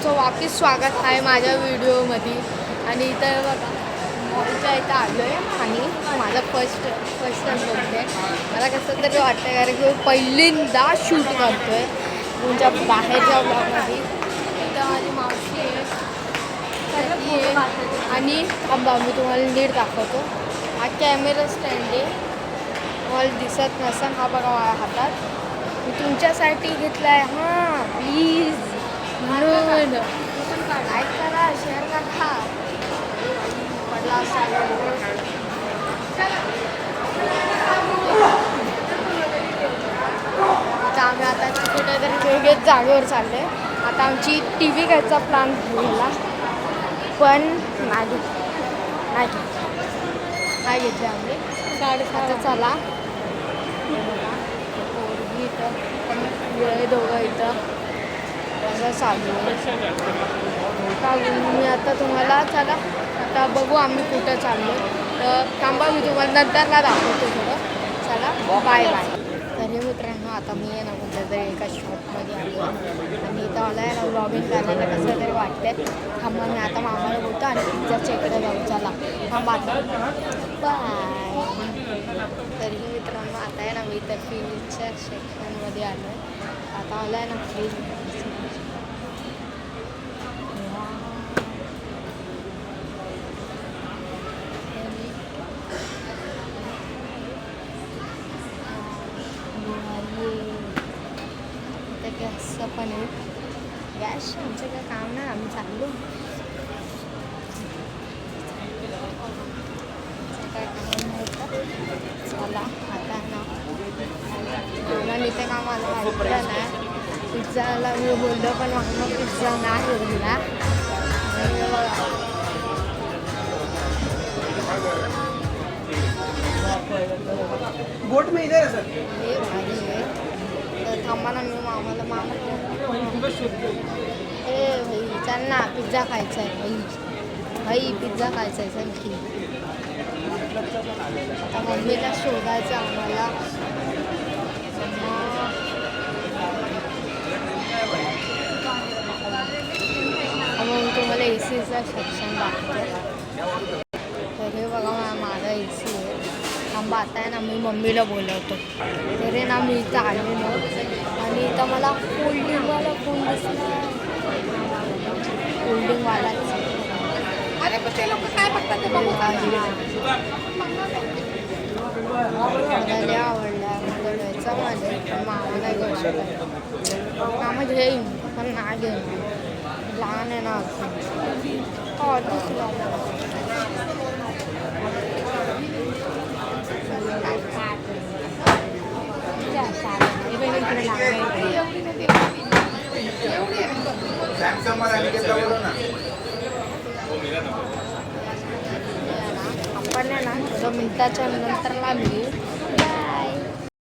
तुमचं वापस स्वागत आहे माझ्या व्हिडिओमध्ये. आणि इथं बघा मॉलच्या इथं आलो आहे आणि माझा फर्स्ट टाईम बघते. मला कसं तरी वाटतं कारण की पहिल्यांदा शूट करतो आहे तुमच्या बाहेरच्या ब्लॉगमध्ये. इथं माझी मावशी आहे आणि आंबा मी तुम्हाला नीट दाखवतो. हा कॅमेरा स्टँड आहे, मला दिसत नसेल. हा बघा माझ्या हातात मी तुमच्यासाठी घेतला आहे. हां प्लीज म्हणून लाईक करा, शेअर करा. पडला असा आम्ही आता कुठेतरी वेगळ्याच जागेवर चाललो आहे. आता आमची टी व्ही घ्यायचा प्लॅन झाला पण नाही घेतली आम्ही. आता चला पोरगी इथं दोघं इथं असं चालू आहे. मी आता तुम्हाला चला आता बघू आम्ही कुठं चाललो तर थांबा मी तुम्हाला नंतरला दाखवतो थोडं. चला बाय बाय. तर हे मित्रांनो आता मी आहे ना कुठेतरी एका शॉपमध्ये आलो आणि इथं मला आहे ना व्लॉगिंग करायला कसं तरी वाटते. थांबा मी आता मामाला बोलतो आणि पिझ्झाच्या इकडे जाऊ. चला थांबा बाय. तरी मित्रांनो आता आहे ना मी इथं फ्रीजच्या सेक्शनमध्ये आलो आहे. आता मला आहे ना फ्रीज गॅसचं पण आहे. गॅस आमचं काय काम नाही, आम्ही चाललो काय काम नव्हतं. चला आता ना मला इथे काम आलं माहिती नाही. पिझ्झाला मी बोललो पण मग पिझ्झा नाही बोलला. बोट में इधर है सर. हे भारी आहे. तर थांबा ना मी मामाला ए भाई चल ना पिझ्झा खायचा आहे भाई पिझ्झा खायचा आहे चल की. आता मम्मीला शोधायचं आम्हाला. मग तुम्हाला ए सीचा सेक्शन दाखवतो. तर हे बघा माझा ए सी आहे. थांबा आता आहे ना मी मम्मीला बोलवतो. तरी ना मी इथं आलेलो आणि इथं मला कोल्ड्रिंकवाला फोन दिसला. कोल्ड्रिंकवालाच अरे पण ते लोक काय बघतात ते बघू. मला लय आवडला मला घ्यायचा माझ्या मामाला घेऊ शकत. मामा घेईन पण नाही घेईन लहान आहे ना दिसला. आपण आहे ना 2 मिनिटाच्या नंतरला मी